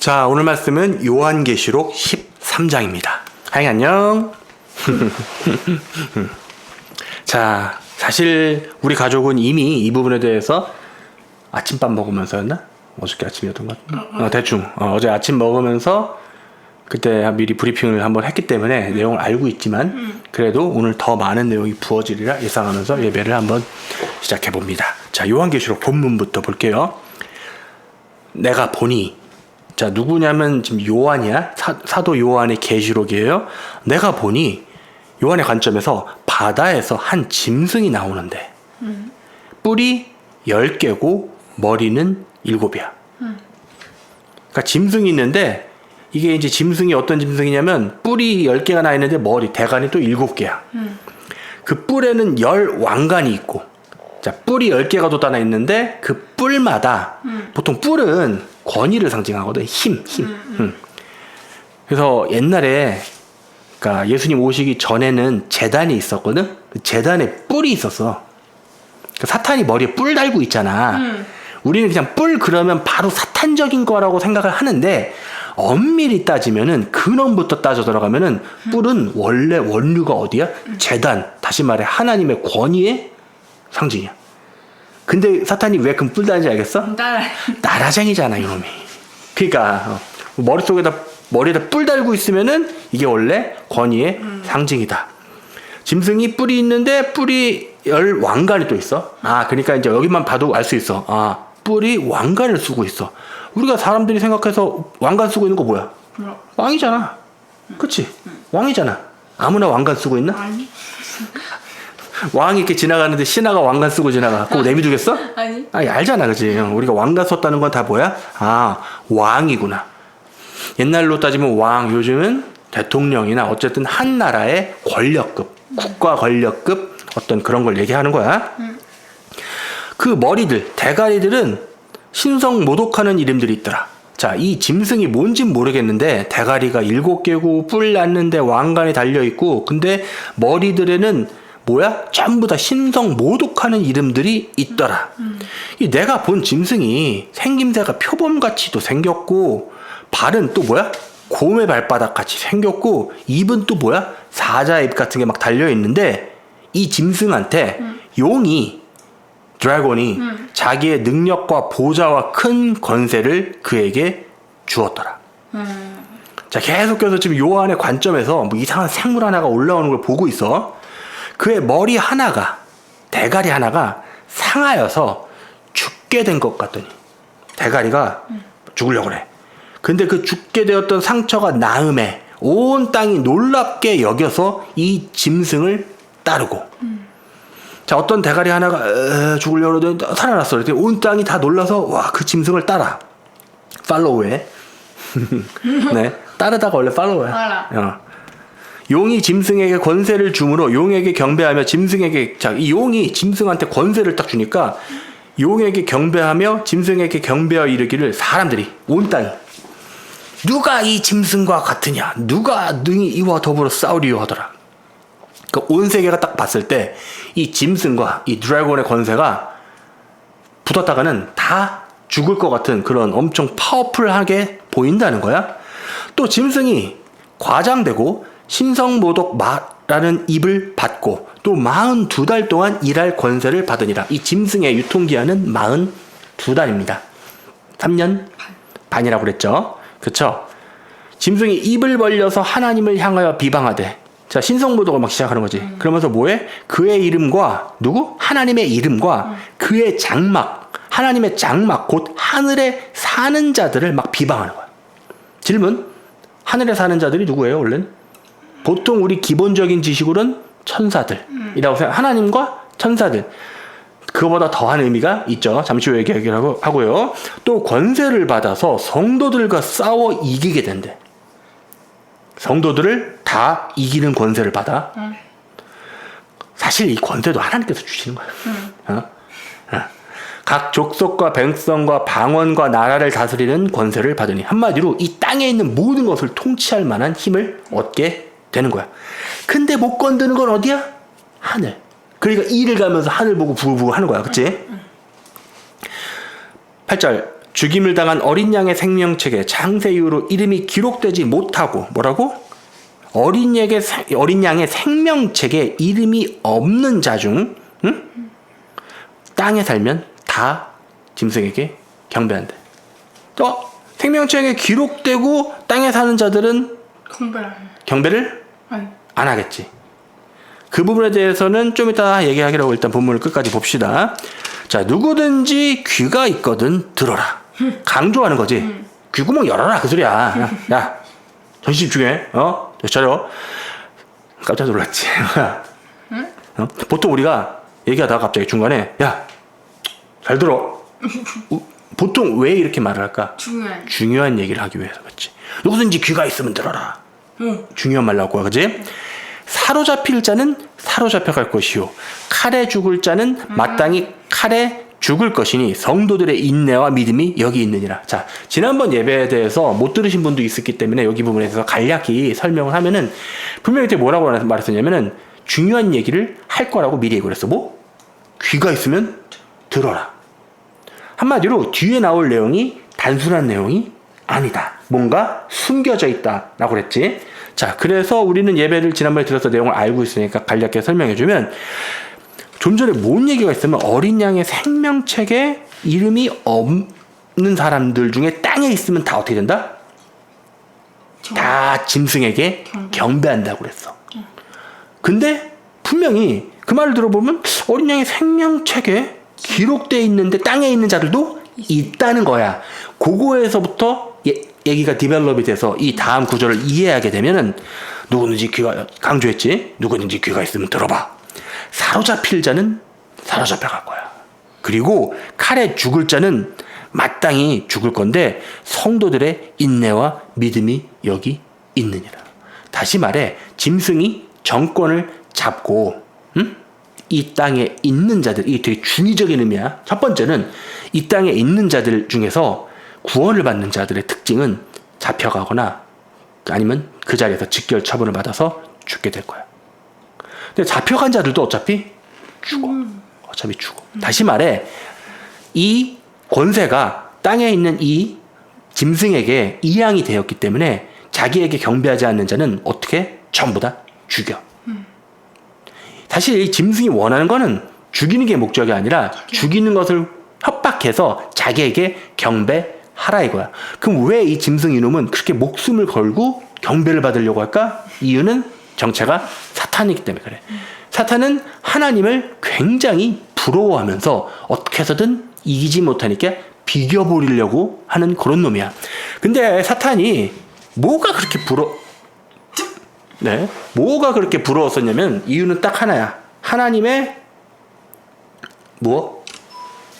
자, 오늘 말씀은 요한계시록 13장입니다. 하이 안녕. 자, 사실 우리 가족은 이미 이 부분에 대해서 아침밥 먹으면서였나? 어저께 아침이었던 것 같은데? 대충 어제 아침 먹으면서 그때 미리 브리핑을 한번 했기 때문에 내용을 알고 있지만 그래도 오늘 더 많은 내용이 부어지리라 예상하면서 예배를 한번 시작해 봅니다. 자, 요한계시록 본문부터 볼게요. 내가 보니, 자, 누구냐면 지금 요한이야. 사도 요한의 계시록이에요. 내가 보니 요한의 관점에서 바다에서 한 짐승이 나오는데 뿔이 10개고 머리는 7이야. 그러니까 짐승이 있는데 이게 이제 짐승이 어떤 짐승이냐면 뿔이 10개가 나 있는데 머리, 대간이 또 7개야. 그 뿔에는 10왕관이 있고, 자, 뿔이 10개가 돋아나 있는데 그 뿔마다 보통 뿔은 권위를 상징하거든. 힘. 그래서 옛날에 그러니까 예수님 오시기 전에는 제단이 있었거든. 그 제단에 뿔이 있었어. 그 사탄이 머리에 뿔 달고 있잖아. 우리는 그냥 뿔 그러면 바로 사탄적인 거라고 생각을 하는데 엄밀히 따지면은 근원부터 따져 들어가면은 뿔은 원래 원류가 어디야? 제단. 다시 말해 하나님의 권위의 상징이야. 근데 사탄이 왜 그 뿔 다는지 알겠어? 나라쟁이잖아 이놈이. 그러니까 머리에다 뿔 달고 있으면은 이게 원래 권위의 상징이다. 짐승이 뿔이 있는데 뿔이 10왕관이 또 있어. 아, 그러니까 이제 여기만 봐도 알 수 있어. 아, 뿔이 왕관을 쓰고 있어. 우리가 사람들이 생각해서 왕관 쓰고 있는 거 뭐야? 왕이잖아. 그치? 왕이잖아. 아무나 왕관 쓰고 있나? 아니. 왕이 이렇게 지나가는데 신하가 왕관 쓰고 지나가. 그거 내비두겠어? 아니. 아니, 알잖아, 그치? 우리가 왕관 썼다는 건 다 뭐야? 아, 왕이구나. 옛날로 따지면 왕, 요즘은 대통령이나 어쨌든 한 나라의 권력급, 국가 권력급 어떤 그런 걸 얘기하는 거야. 그 머리들, 대가리들은 신성 모독하는 이름들이 있더라. 자, 이 짐승이 뭔진 모르겠는데 대가리가 7개고 뿔 났는데 왕관이 달려있고, 근데 머리들에는 뭐야? 전부 다 신성 모독하는 이름들이 있더라. 이 내가 본 짐승이 생김새가 표범같이도 생겼고, 발은 또 뭐야? 곰의 발바닥 같이 생겼고, 입은 또 뭐야? 사자의 입 같은 게 막 달려있는데, 이 짐승한테 용이, 드래곤이 자기의 능력과 보좌와 큰 권세를 그에게 주었더라. 자, 계속해서 지금 요한의 관점에서 뭐 이상한 생물 하나가 올라오는 걸 보고 있어. 그의 머리 하나가, 대가리 하나가 상하여서 죽게 된 것 같더니 대가리가 죽으려고 그래. 근데 그 죽게 되었던 상처가 나음에 온 땅이 놀랍게 여겨서 이 짐승을 따르고, 자, 어떤 대가리 하나가 죽으려고 그러더니 살아났어. 그랬더니 온 땅이 다 놀라서 와, 그 짐승을 따라. 팔로우해. 네, 따르다가 원래 팔로우야. 용이 짐승에게 권세를 주므로 용에게 경배하며 짐승에게, 자, 이 용이 짐승한테 권세를 딱 주니까 용에게 경배하며 짐승에게 경배하여 이르기를, 사람들이, 온 땅이, 누가 이 짐승과 같으냐, 누가 능히 이와 더불어 싸우리요 하더라. 그 온 세계가 딱 봤을 때 이 짐승과 이 드래곤의 권세가 붙었다가는 다 죽을 것 같은 그런 엄청 파워풀하게 보인다는 거야. 또 짐승이 과장되고 신성모독 마라는 입을 받고 또 42달 동안 일할 권세를 받으니라. 이 짐승의 유통기한은 42달입니다. 3년 반이라고 그랬죠. 그쵸? 짐승이 입을 벌려서 하나님을 향하여 비방하되, 자, 신성모독을 막 시작하는 거지. 그러면서 뭐해? 그의 이름과, 누구? 하나님의 이름과 그의 장막, 하나님의 장막, 곧 하늘에 사는 자들을 막 비방하는 거야. 질문? 하늘에 사는 자들이 누구예요, 원래는? 보통 우리 기본적인 지식으로는 천사들이라고 생각, 하나님과 천사들. 그거보다 더한 의미가 있죠. 잠시 후에 얘기를 하고요. 또 권세를 받아서 성도들과 싸워 이기게 된대. 성도들을 다 이기는 권세를 받아. 사실 이 권세도 하나님께서 주시는 거야. 각 족속과 백성과 방언과 나라를 다스리는 권세를 받으니, 한마디로 이 땅에 있는 모든 것을 통치할 만한 힘을 얻게 되는 거야. 근데 못 건드는 건 어디야? 하늘. 그러니까 이를 가면서 하늘 보고 부글부글 하는 거야. 그치? 8절. 죽임을 당한 어린 양의 생명책에 장세 이후로 이름이 기록되지 못하고 뭐라고? 어린 양의 생명책에 이름이 없는 자 중 땅에 살면 다 짐승에게 경배한대. 생명책에 기록되고 땅에 사는 자들은 경배를 안 하겠지. 그 부분에 대해서는 좀 이따 얘기하기로 하고 일단 본문을 끝까지 봅시다. 자, 누구든지 귀가 있거든 들어라. 강조하는 거지. 귀구멍 열어라 그 소리야. 야, 전시 집중해. 차려. 깜짝 놀랐지. 보통 우리가 얘기하다가 갑자기 중간에 야, 잘 들어. 보통 왜 이렇게 말을 할까? 중요한 얘기를 하기 위해서 그렇지. 누구든지 귀가 있으면 들어라. 중요한 말 나올 거야, 그지? 사로잡힐 자는 사로잡혀갈 것이요 칼에 죽을 자는 마땅히 칼에 죽을 것이니 성도들의 인내와 믿음이 여기 있느니라. 자, 지난번 예배에 대해서 못 들으신 분도 있었기 때문에 여기 부분에 대해서 간략히 설명을 하면은 분명히 그때 뭐라고 말했었냐면은 중요한 얘기를 할 거라고 미리 얘기를 했어. 뭐? 귀가 있으면 들어라. 한마디로 뒤에 나올 내용이 단순한 내용이 아니다. 뭔가 숨겨져 있다라고 그랬지. 자, 그래서 우리는 예배를 지난번에 들어서 내용을 알고 있으니까 간략하게 설명해주면 좀 전에 뭔 얘기가 있으면 어린 양의 생명책에 이름이 없는 사람들 중에 땅에 있으면 다 어떻게 된다? 다 짐승에게 경배한다고 그랬어. 근데 분명히 그 말을 들어보면 어린 양의 생명책에 기록되어 있는데 땅에 있는 자들도 있다는 거야. 그거에서부터 얘기가 디벨롭이 돼서 이 다음 구절을 이해하게 되면은 누구든지 귀가 강조했지. 누구든지 귀가 있으면 들어봐. 사로잡힐 자는 사로잡혀갈 거야. 그리고 칼에 죽을 자는 마땅히 죽을 건데 성도들의 인내와 믿음이 여기 있느니라. 다시 말해 짐승이 정권을 잡고 이 땅에 있는 자들, 이게 되게 중의적인 의미야. 첫 번째는 이 땅에 있는 자들 중에서 구원을 받는 자들의 특징은 잡혀가거나 아니면 그 자리에서 직결 처분을 받아서 죽게 될 거야. 근데 잡혀간 자들도 어차피 죽어. 어차피 죽어. 다시 말해 이 권세가 땅에 있는 이 짐승에게 이양이 되었기 때문에 자기에게 경배하지 않는 자는 어떻게? 전부 다 죽여. 사실 이 짐승이 원하는 거는 죽이는 게 목적이 아니라 죽이는 것을 협박해서 자기에게 경배하라 이거야. 그럼 왜 이 짐승 이놈은 그렇게 목숨을 걸고 경배를 받으려고 할까? 이유는 정체가 사탄이기 때문에 그래. 사탄은 하나님을 굉장히 부러워하면서 어떻게 해서든 이기지 못하니까 비겨버리려고 하는 그런 놈이야. 근데 사탄이 뭐가 그렇게 뭐가 그렇게 부러웠었냐면 이유는 딱 하나야. 하나님의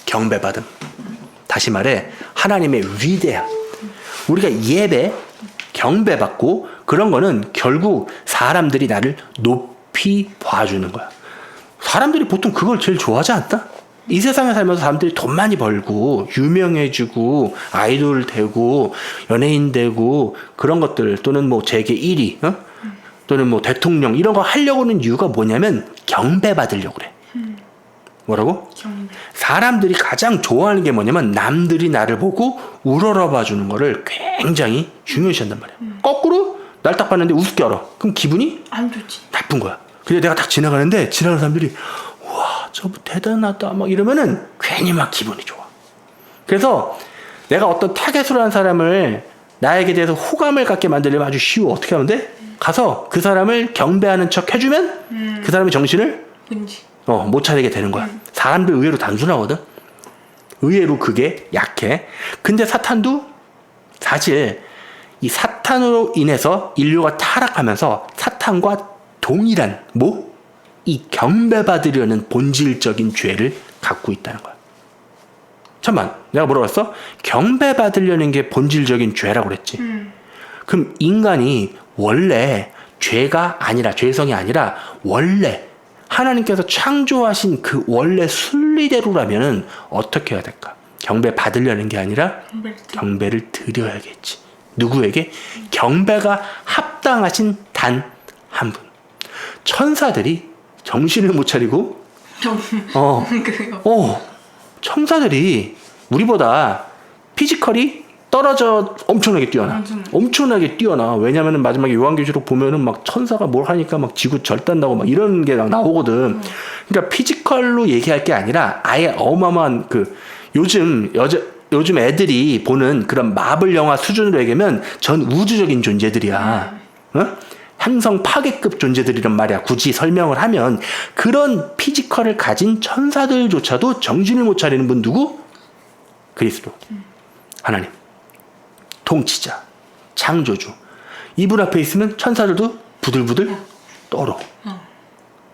경배받음. 다시 말해 하나님의 위대함. 우리가 예배, 경배받고 그런 거는 결국 사람들이 나를 높이 봐주는 거야. 사람들이 보통 그걸 제일 좋아하지 않나? 이 세상에 살면서 사람들이 돈 많이 벌고 유명해지고 아이돌 되고 연예인 되고 그런 것들 또는 뭐 세계 1위 또는 뭐 대통령 이런 거 하려고 하는 이유가 뭐냐면 경배받으려고 그래. 뭐라고? 경배. 사람들이 가장 좋아하는 게 뭐냐면 남들이 나를 보고 우러러봐 주는 거를 굉장히 중요시한단 말이야. 거꾸로 날 딱 봤는데 우습게 알아. 그럼 기분이 안 좋지. 나쁜 거야. 근데 내가 딱 지나가는데 지나가는 사람들이 와 저거 대단하다 막 이러면은 괜히 막 기분이 좋아. 그래서 내가 어떤 타겟으로 한 사람을 나에게 대해서 호감을 갖게 만들려면 아주 쉬워. 어떻게 하면 돼? 가서 그 사람을 경배하는 척 해주면 그 사람의 정신을 못 차리게 되는 거야. 사람들 의외로 단순하거든. 의외로 그게 약해. 근데 사탄도 사실 이 사탄으로 인해서 인류가 타락하면서 사탄과 동일한 이 경배받으려는 본질적인 죄를 갖고 있다는 거야. 잠깐만, 내가 뭐라고 했어? 경배받으려는 게 본질적인 죄라고 그랬지. 그럼 인간이 원래 죄성이 아니라 원래 하나님께서 창조하신 그 원래 순리대로라면은 어떻게 해야 될까? 경배 받으려는 게 아니라 경배를 드려야겠지. 누구에게? 경배가 합당하신 단 한 분. 천사들이 정신을 못 차리고 천사들이 우리보다 피지컬이 떨어져 엄청나게 뛰어나. 엄청나게 뛰어나. 왜냐면은 마지막에 요한계시록 보면은 막 천사가 뭘 하니까 막 지구 절단나고 막 이런 게 막 나오거든. 그러니까 피지컬로 얘기할 게 아니라 아예 어마어마한 그 요즘 애들이 보는 그런 마블 영화 수준으로 얘기하면 전 우주적인 존재들이야. 어? 행성 파괴급 존재들이란 말이야. 굳이 설명을 하면 그런 피지컬을 가진 천사들조차도 정신을 못 차리는 분 누구? 그리스도. 하나님. 통치자. 창조주. 이분 앞에 있으면 천사들도 부들부들 떨어.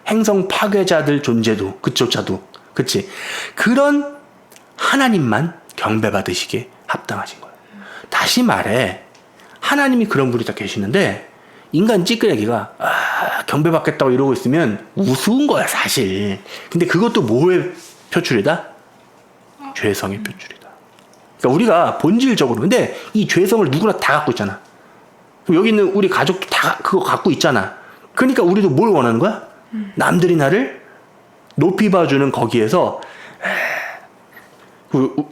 행성 파괴자들 존재도 그조차도. 그치? 그런 하나님만 경배받으시기에 합당하신 거예요. 다시 말해 하나님이 그런 분이 다 계시는데 인간 찌끄레기가 경배받겠다고 이러고 있으면 우스운 거야 사실. 근데 그것도 뭐의 표출이다? 죄성의 표출이다. 그러니까 우리가 본질적으로 근데 이 죄성을 누구나 다 갖고 있잖아. 여기 있는 우리 가족도 다 그거 갖고 있잖아. 그러니까 우리도 뭘 원하는 거야? 남들이 나를 높이 봐주는 거기에서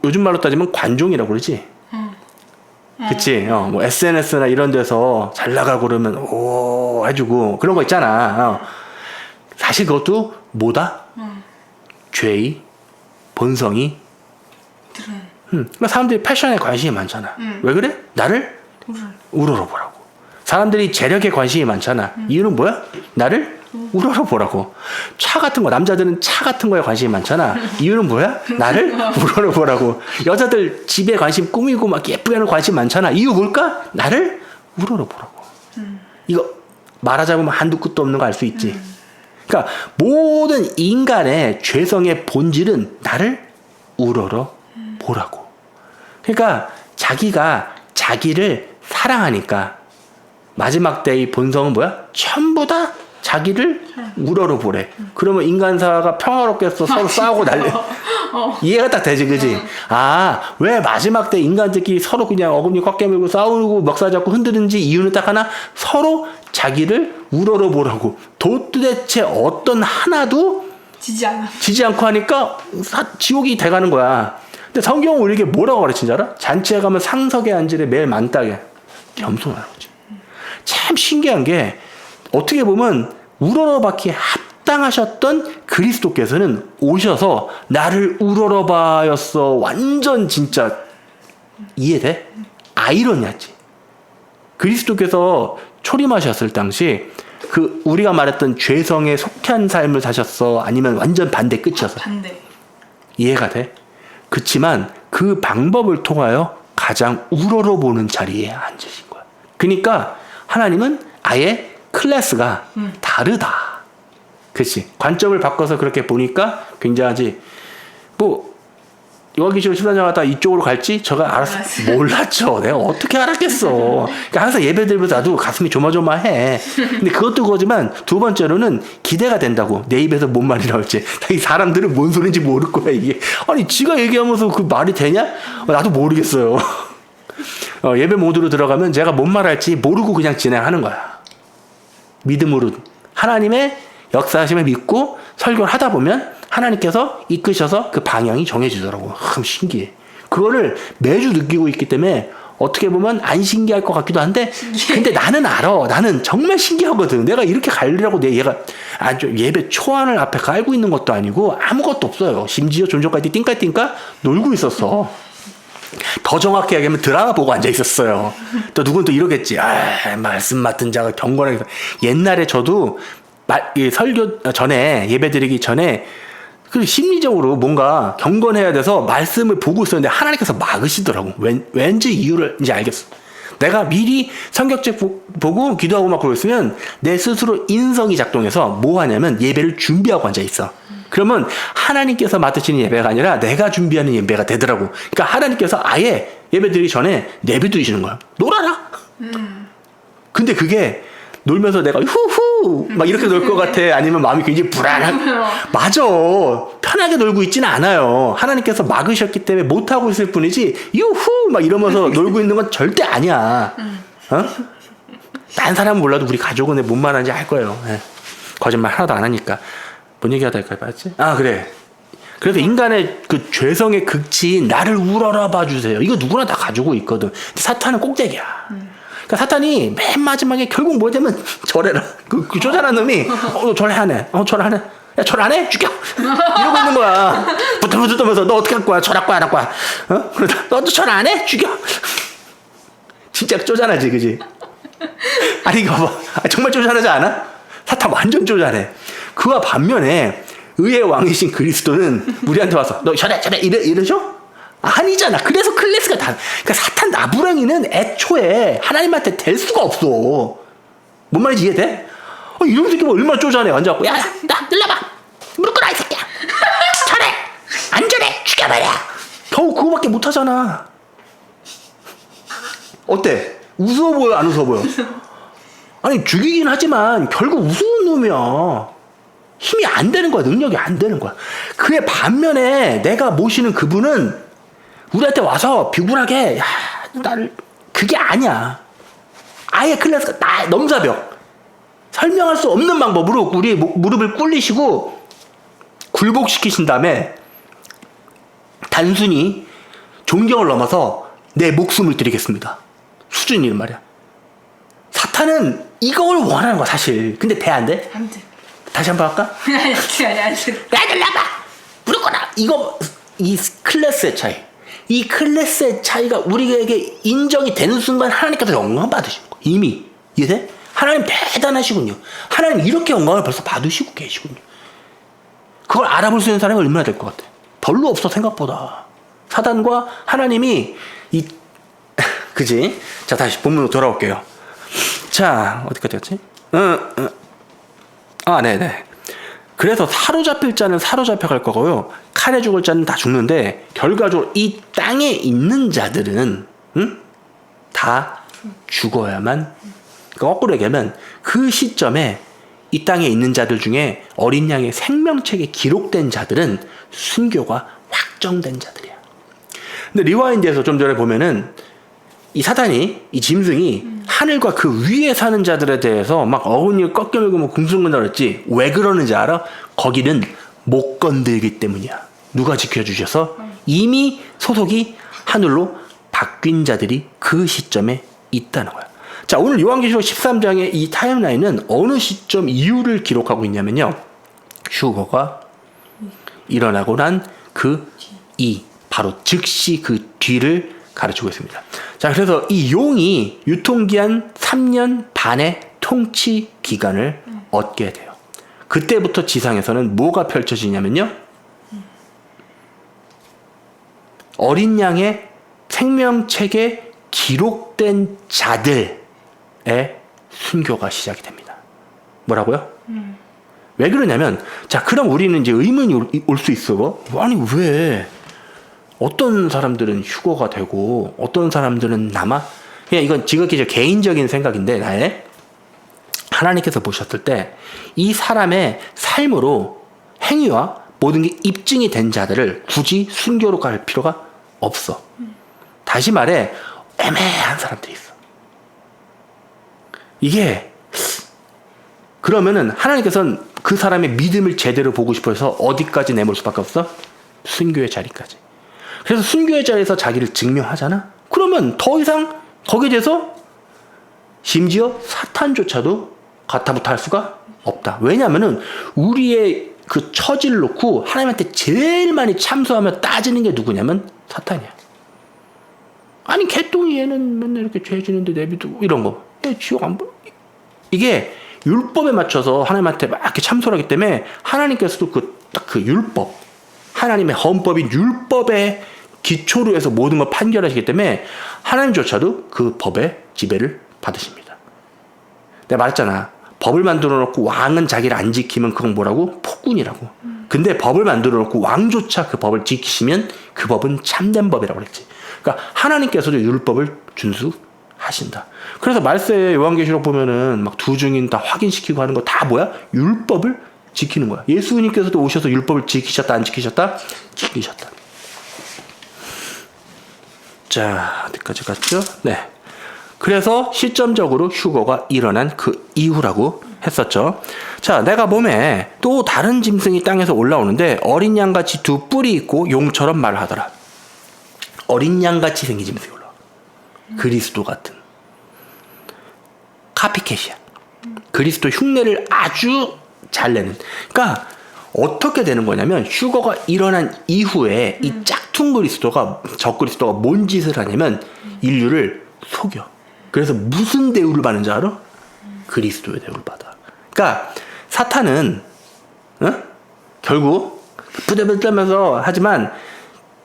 요즘 말로 따지면 관종이라고 그러지. 그치? 뭐 SNS나 이런 데서 잘 나가고 그러면 오 해주고 그런 거 있잖아. 사실 그것도 뭐다? 죄의 본성이. 그러니까 사람들이 패션에 관심이 많잖아. 왜 그래? 나를 우러러보라고. 사람들이 재력에 관심이 많잖아. 이유는 뭐야? 나를 우러러보라고. 차 같은 거, 남자들은 차 같은 거에 관심이 많잖아. 이유는 뭐야? 나를 우러러보라고. 여자들 집에 관심 꾸미고 막 예쁘게 하는 관심 많잖아. 이유 뭘까? 나를 우러러보라고. 이거 말하자면 한두 끝도 없는 거 알 수 있지. 그러니까 모든 인간의 죄성의 본질은 나를 우러러보라고. 그러니까 자기가 자기를 사랑하니까 마지막 때의 본성은 뭐야? 전부 다 자기를 우러러보래. 그러면 인간사가 평화롭겠어. 서로 싸우고 난리. 이해가 딱 되지, 그지? 왜 마지막 때 인간들끼리 서로 그냥 어금니 꽉 깨물고 싸우고 멱살 잡고 흔드는지 이유는 딱 하나. 서로 자기를 우러러보라고. 도대체 어떤 하나도 지지 않고 하니까 지옥이 돼가는 거야. 근데 성경은 우리에게 뭐라고 가르치는지 알아? 잔치에 가면 상석에 앉으래 매일 만땅에. 겸손하라고 그러지. 참 신기한 게 어떻게 보면 우러러받기에 합당하셨던 그리스도께서는 오셔서 나를 우러러봐였어. 완전 진짜 이해돼? 아이러니하지. 그리스도께서 초림하셨을 당시 그 우리가 말했던 죄성에 속한 삶을 사셨어? 아니면 완전 반대 끝이었어? 반대. 이해가 돼? 그치만 그 방법을 통하여 가장 우러러보는 자리에 앉으신 거야. 그러니까 하나님은 아예 클래스가 다르다. 그치? 관점을 바꿔서 그렇게 보니까 굉장하지. 뭐 요한계시록 14장 하다 이쪽으로 갈지 저가 알았어. 몰랐죠. 내가 어떻게 알았겠어. 그러니까 항상 예배드리면서 나도 가슴이 조마조마해. 근데 그것도 그거지만 두 번째로는 기대가 된다고. 내 입에서 뭔 말이 나올지. 이 사람들은 뭔 소리인지 모를 거야 이게. 아니 지가 얘기하면서 그 말이 되냐? 나도 모르겠어요. 예배 모드로 들어가면 제가 뭔 말할지 모르고 그냥 진행하는 거야. 믿음으로 하나님의 역사하심을 믿고 설교를 하다 보면 하나님께서 이끄셔서 그 방향이 정해지더라고. 참 신기해. 그거를 매주 느끼고 있기 때문에 어떻게 보면 안 신기할 것 같기도 한데 근데 나는 알아. 나는 정말 신기하거든. 내가 이렇게 가려고 얘가 예배 초안을 앞에 깔고 있는 것도 아니고 아무것도 없어요. 심지어 좀 전까지 띵까띵까 놀고 있었어. 더 정확히 얘기하면 드라마 보고 앉아 있었어요. 또 누군 또 이러겠지. 말씀 맡은 자가 경건하게. 옛날에 저도 설교 전에 예배드리기 전에 그 심리적으로 뭔가 경건해야 돼서 말씀을 보고 있었는데 하나님께서 막으시더라고. 왠지 이유를 이제 알겠어. 내가 미리 성경책 보고 기도하고 막 그러고 있으면 내 스스로 인성이 작동해서 뭐 하냐면 예배를 준비하고 앉아 있어. 그러면 하나님께서 맡으시는 예배가 아니라 내가 준비하는 예배가 되더라고. 그러니까 하나님께서 아예 예배 드리기 전에 내비두시는 거야. 놀아라. 근데 그게 놀면서 내가 후후 막 이렇게 놀 것 같아. 아니면 마음이 굉장히 불안한. 맞아. 편하게 놀고 있지는 않아요. 하나님께서 막으셨기 때문에 못하고 있을 뿐이지 유후 막 이러면서 놀고 있는 건 절대 아니야. 딴 사람은 몰라도 우리 가족은 뭔 말하는지 알 거예요. 거짓말 하나도 안 하니까. 뭔 얘기하다 할까 봤지? 그래. 그래서 인간의 그 죄성의 극치인 나를 우러러 봐주세요. 이거 누구나 다 가지고 있거든. 근데 사탄은 꼭대기야. 그러니까 사탄이 맨 마지막에 결국 뭐냐면 절해라. 그 쪼잔한 놈이 절하네. 절하네. 야, 절 안 해? 죽여! 이러고 있는 거야. 부들부들 떠면서 너 어떻게 할 거야? 절할 거야? 안 할 거야? 그러다 너도 절 안 해? 죽여! 진짜 쪼잔하지, 그지? 아니, 이거 뭐, 정말 쪼잔하지 않아? 사탄 완전 쪼잔해. 그와 반면에 의의 왕이신 그리스도는 우리한테 와서 너 절해 이러죠? 아니잖아. 그래서 클래스가 다. 그러니까 사탄 나부랭이는 애초에 하나님한테 될 수가 없어. 뭔 말인지 이해돼? 이런 새끼 뭐 얼마나 쪼잔해. 앉아갖고 야, 나 일러봐. 무릎 꿇어 이 새끼야. 절해. 안 절해. 죽여버려. 겨우 그거밖에 못하잖아. 어때? 우스워 보여 안 우스워 보여? 아니 죽이긴 하지만 결국 우스운 놈이야. 힘이 안 되는 거야. 능력이 안 되는 거야. 그의 반면에 내가 모시는 그분은 우리한테 와서 비굴하게 야, 나를 그게 아니야. 아예 클래스가 나 넘사벽. 설명할 수 없는 방법으로 우리 무릎을 꿇리시고 굴복시키신 다음에 단순히 존경을 넘어서 내 목숨을 드리겠습니다. 수준이란 말이야. 사탄은 이걸 원하는 거야 사실. 근데 돼 안 돼? 안 돼. 다시 한번 할까? 아니, 안 돼. 야, 들라봐! 무릎 꿇어! 이거, 이 클래스의 차이. 이 클래스의 차이가 우리에게 인정이 되는 순간 하나님께서 영광 받으시는 거예요. 이미. 이해돼? 하나님 대단하시군요. 하나님 이렇게 영광을 벌써 받으시고 계시군요. 그걸 알아볼 수 있는 사람이 얼마나 될 것 같아? 별로 없어, 생각보다. 사단과 하나님이, 그지? 자, 다시 본문으로 돌아올게요. 자, 어디까지 갔지? 네네. 그래서 사로잡힐 자는 사로잡혀갈 거고요. 칼에 죽을 자는 다 죽는데, 결과적으로 이 땅에 있는 자들은, 다 죽어야만, 그러니까 거꾸로 얘기하면, 그 시점에 이 땅에 있는 자들 중에 어린 양의 생명책에 기록된 자들은 순교가 확정된 자들이야. 근데 리와인드에서 좀 전에 보면은, 이 사탄이, 이 짐승이 하늘과 그 위에 사는 자들에 대해서 막 어금니를 꺾여물고 뭐 궁숭근다 그랬지. 왜 그러는지 알아? 거기는 못 건들기 때문이야. 누가 지켜주셔서 이미 소속이 하늘로 바뀐 자들이 그 시점에 있다는 거야. 자, 오늘 요한계시록 13장의 이 타임라인은 어느 시점 이후를 기록하고 있냐면요. 휴거가 일어나고 난 바로 즉시 그 뒤를 가르치고 있습니다. 자, 그래서 이 용이 유통기한 3년 반의 통치 기간을 얻게 돼요. 그때부터 지상에서는 뭐가 펼쳐지냐면요. 어린 양의 생명책에 기록된 자들의 순교가 시작이 됩니다. 뭐라고요? 왜 그러냐면, 자, 그럼 우리는 이제 의문이 올 수 있어. 아니, 왜? 어떤 사람들은 휴거가 되고 어떤 사람들은 남아? 그냥 이건 지극히 개인적인 생각인데, 나의 하나님께서 보셨을 때 이 사람의 삶으로 행위와 모든 게 입증이 된 자들을 굳이 순교로 갈 필요가 없어. 다시 말해 애매한 사람들이 있어. 이게 그러면은 하나님께서는 그 사람의 믿음을 제대로 보고 싶어서 어디까지 내몰 수밖에 없어? 순교의 자리까지. 그래서 순교의 자리에서 자기를 증명하잖아? 그러면 더 이상 거기에 대해서 심지어 사탄조차도 가타부타 할 수가 없다. 왜냐하면은 우리의 그 처지를 놓고 하나님한테 제일 많이 참소하며 따지는 게 누구냐면 사탄이야. 아니 개똥이 얘는 맨날 이렇게 죄 지는데 내비두고 이런 거. 얘 지옥 안 보. 이게 율법에 맞춰서 하나님한테 막 이렇게 참소를 하기 때문에 하나님께서도 딱 그 율법, 하나님의 헌법인 율법의 기초로 해서 모든 걸 판결하시기 때문에 하나님조차도 그 법의 지배를 받으십니다. 내가 말했잖아. 법을 만들어 놓고 왕은 자기를 안 지키면 그건 뭐라고? 폭군이라고. 근데 법을 만들어 놓고 왕조차 그 법을 지키시면 그 법은 참된 법이라고 그랬지. 그러니까 하나님께서도 율법을 준수하신다. 그래서 말세에 요한계시록 보면은 막 두 증인 다 확인시키고 하는 거 다 뭐야? 율법을 지키는 거야. 예수님께서도 오셔서 율법을 지키셨다 안 지키셨다? 지키셨다. 자, 어디까지 갔죠? 네. 그래서 시점적으로 휴거가 일어난 그 이후라고 했었죠. 자, 내가 몸에 또 다른 짐승이 땅에서 올라오는데 어린 양같이 두 뿔이 있고 용처럼 말을 하더라. 어린 양같이 생긴 짐승이 올라와. 그리스도 같은. 카피캣이야. 그리스도 흉내를 아주 잘 내는. 그러니까 어떻게 되는 거냐면 휴거가 일어난 이후에 이 짝퉁 그리스도가 적 그리스도가 뭔 짓을 하냐면 인류를 속여. 그래서 무슨 대우를 받는지 알아? 그리스도의 대우를 받아. 그러니까 사탄은 결국 부들부들면서 하지만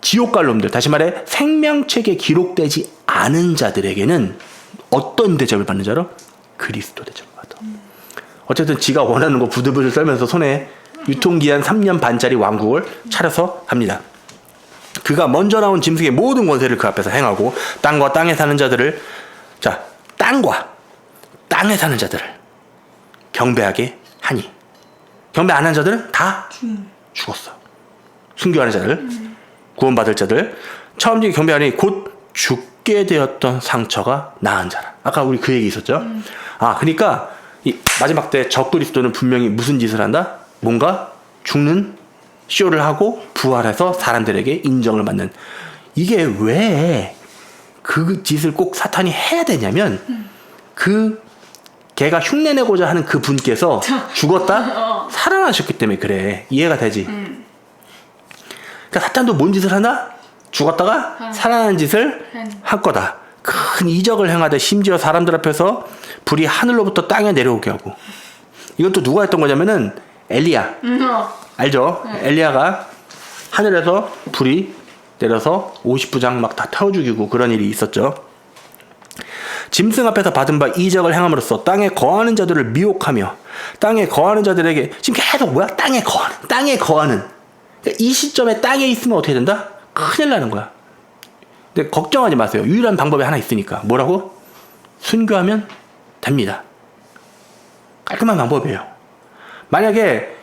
지옥 갈 놈들, 다시 말해 생명책에 기록되지 않은 자들에게는 어떤 대접을 받는지 알아? 그리스도 대접을 받아. 어쨌든 지가 원하는 거 부들부들 떨면서 손에 유통기한 3년 반짜리 왕국을 차려서 합니다. 그가 먼저 나온 짐승의 모든 권세를 그 앞에서 행하고 땅과 땅에 사는 자들을, 자, 땅과 땅에 사는 자들을 경배하게 하니, 경배 안 한 자들은 다 죽었어. 순교하는 자들, 구원받을 자들, 처음 경배하니 곧 죽게 되었던 상처가 나은 자라. 아까 우리 그 얘기 있었죠? 그러니까 이 마지막 때 적그리스도는 분명히 무슨 짓을 한다? 뭔가 죽는 쇼를 하고 부활해서 사람들에게 인정을 받는. 이게 왜 그 짓을 꼭 사탄이 해야 되냐면 그 걔가 흉내내고자 하는 그 분께서 죽었다 살아나셨기 때문에 그래. 이해가 되지? 그러니까 사탄도 뭔 짓을 하나? 죽었다가 살아나는 짓을 할 거다. 큰 이적을 행하되 심지어 사람들 앞에서 불이 하늘로부터 땅에 내려오게 하고. 이건 또 누가 했던 거냐면은 엘리야. 알죠? 엘리야가 하늘에서 불이 내려서 50부장 막 다 태워 죽이고 그런 일이 있었죠. 짐승 앞에서 받은 바 이적을 행함으로써 땅에 거하는 자들을 미혹하며 땅에 거하는 자들에게 지금 계속 뭐야? 땅에 거하는. 이 시점에 땅에 있으면 어떻게 된다? 큰일 나는 거야. 근데 걱정하지 마세요. 유일한 방법이 하나 있으니까. 뭐라고? 순교하면 됩니다. 깔끔한 방법이에요. 만약에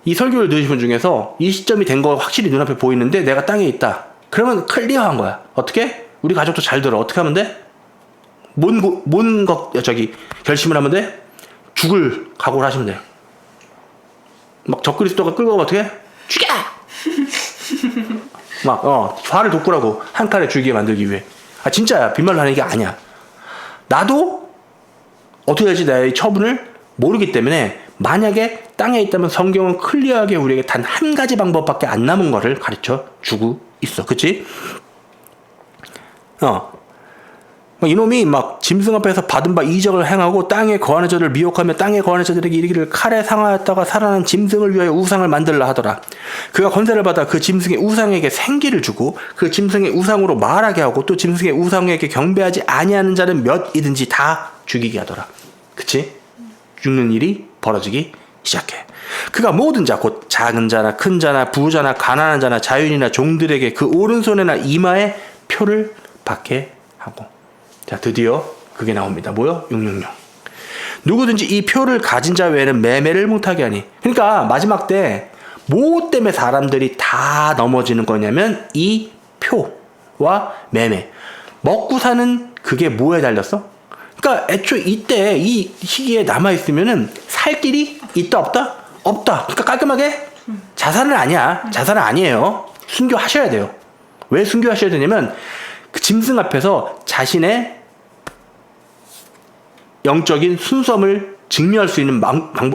이 설교를 들으신 분 중에서 이 시점이 된 거 확실히 눈앞에 보이는데 내가 땅에 있다. 그러면 클리어한 거야. 어떻게? 우리 가족도 잘 들어. 어떻게 하면 돼? 결심을 하면 돼? 죽을 각오를 하시면 돼. 막 적그리스도가 끌고 가면 어떻게 해? 죽여! 화를 돋구라고. 한 칼에 죽이게 만들기 위해. 진짜야. 빈말로 하는 게 아니야. 나도 어떻게 될지 나의 처분을 모르기 때문에 만약에 땅에 있다면 성경은 클리어하게 우리에게 단 한 가지 방법밖에 안 남은 거를 가르쳐 주고 있어. 그치? 이놈이 막 짐승 앞에서 받은 바 이적을 행하고 땅에 거하는 자들을 미혹하며 땅에 거하는 자들에게 이르기를 칼에 상하였다가 살아난 짐승을 위하여 우상을 만들라 하더라. 그가 권세를 받아 그 짐승의 우상에게 생기를 주고 그 짐승의 우상으로 말하게 하고 또 짐승의 우상에게 경배하지 아니하는 자는 몇이든지 다 죽이게 하더라. 그치? 죽는 일이 벌어지기 시작해. 그가 모든 자, 곧 작은 자나 큰 자나 부자나 가난한 자나 자유인이나 종들에게 그 오른손에나 이마에 표를 받게 하고. 자, 드디어 그게 나옵니다. 뭐요? 666. 누구든지 이 표를 가진 자 외에는 매매를 못하게 하니. 그러니까 마지막 때 뭐 때문에 사람들이 다 넘어지는 거냐면 이 표와 매매. 먹고 사는 그게 뭐에 달렸어? 그러니까 애초에 이때 이 시기에 남아있으면은 살 길이 있다 없다? 없다. 그러니까 깔끔하게 자살은 아니야. 자살은 아니에요. 순교하셔야 돼요. 왜 순교하셔야 되냐면 그 짐승 앞에서 자신의 영적인 순수함을 증명할 수 있는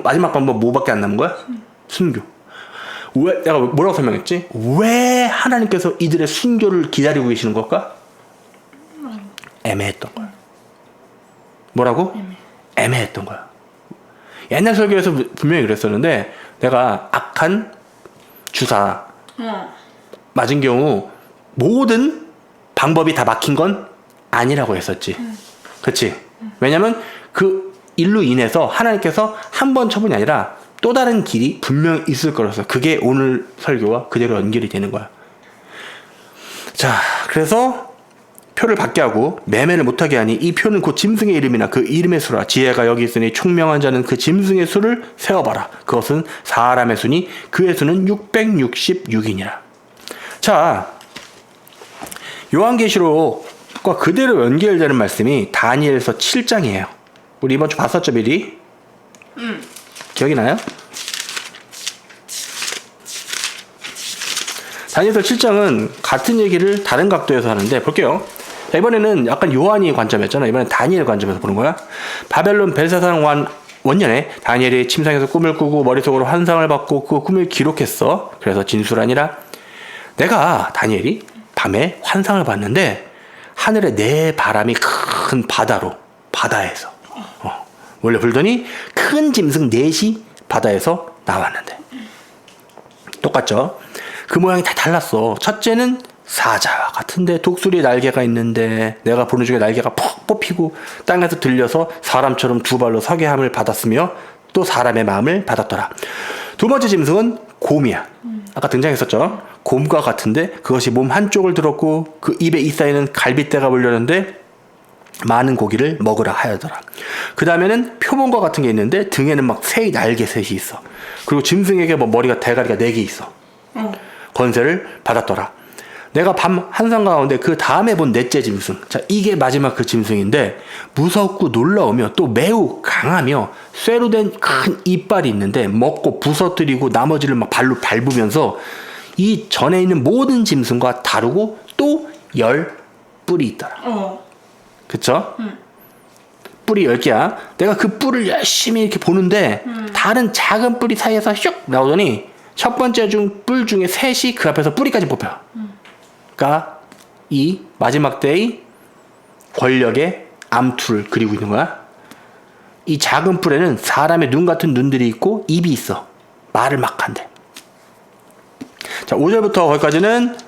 마지막 방법 뭐밖에 안 남은 거야? 순교. 왜, 내가 뭐라고 설명했지? 왜 하나님께서 이들의 순교를 기다리고 계시는 걸까? 애매했던 거야. 뭐라고? 애매했던 거야. 옛날 설교에서 분명히 그랬었는데 내가 악한 주사 맞은 경우 모든 방법이 다 막힌 건 아니라고 했었지. 그치? 왜냐면 그 일로 인해서 하나님께서 한 번 처분이 아니라 또 다른 길이 분명히 있을 거라서 그게 오늘 설교와 그대로 연결이 되는 거야. 자, 그래서 표를 받게 하고 매매를 못하게 하니 이 표는 곧 짐승의 이름이나 그 이름의 수라. 지혜가 여기 있으니 총명한 자는 그 짐승의 수를 세어봐라. 그것은 사람의 수니 그의 수는 666이니라. 자, 요한계시록 그과 그대로 연결되는 말씀이 다니엘서 7장이에요. 우리 이번 주 봤었죠, 미리? 기억이 나요? 다니엘서 7장은 같은 얘기를 다른 각도에서 하는데 볼게요. 자, 이번에는 약간 요한이 관점이었잖아. 이번엔 다니엘 관점에서 보는 거야. 바벨론 벨사산 원년에 다니엘이 침상에서 꿈을 꾸고 머릿속으로 환상을 받고 그 꿈을 기록했어. 그래서 진술하니라. 내가 다니엘이 밤에 환상을 봤는데 하늘에 네 바람이 큰 바다에서 원래 불더니 큰 짐승 넷이 바다에서 나왔는데 똑같죠? 그 모양이 다 달랐어. 첫째는 사자와 같은데 독수리 날개가 있는데 내가 보는 중에 날개가 푹 뽑히고 땅에서 들려서 사람처럼 두 발로 서게 함을 받았으며 또 사람의 마음을 받았더라. 두 번째 짐승은 곰이야. 아까 등장했었죠. 곰과 같은데 그것이 몸 한쪽을 들었고 그 입에 이싸이는 갈빗대가 물렸는데 많은 고기를 먹으라 하여더라. 그 다음에는 표범과 같은 게 있는데 등에는 막 새 날개 셋이 있어. 그리고 짐승에게 뭐 머리가 대가리가 4개 있어. 권세를 받았더라. 내가 밤 한상 가운데 그 다음에 본 넷째 짐승. 자, 이게 마지막 그 짐승인데 무섭고 놀라우며 또 매우 강하며 쇠로 된 큰 이빨이 있는데 먹고 부서뜨리고 나머지를 막 발로 밟으면서 이 전에 있는 모든 짐승과 다르고 또 10뿔이 있더라. 그쵸? 뿔이 10개야. 내가 그 뿔을 열심히 이렇게 보는데 다른 작은 뿔이 사이에서 슉 나오더니 첫 번째 뿔 중에 셋이 그 앞에서 뿌리까지 뽑혀. 그러니까 이 마지막 때의 권력의 암투를 그리고 있는 거야. 이 작은 뿔에는 사람의 눈 같은 눈들이 있고 입이 있어. 말을 막 한대. 자, 5절부터 거기까지는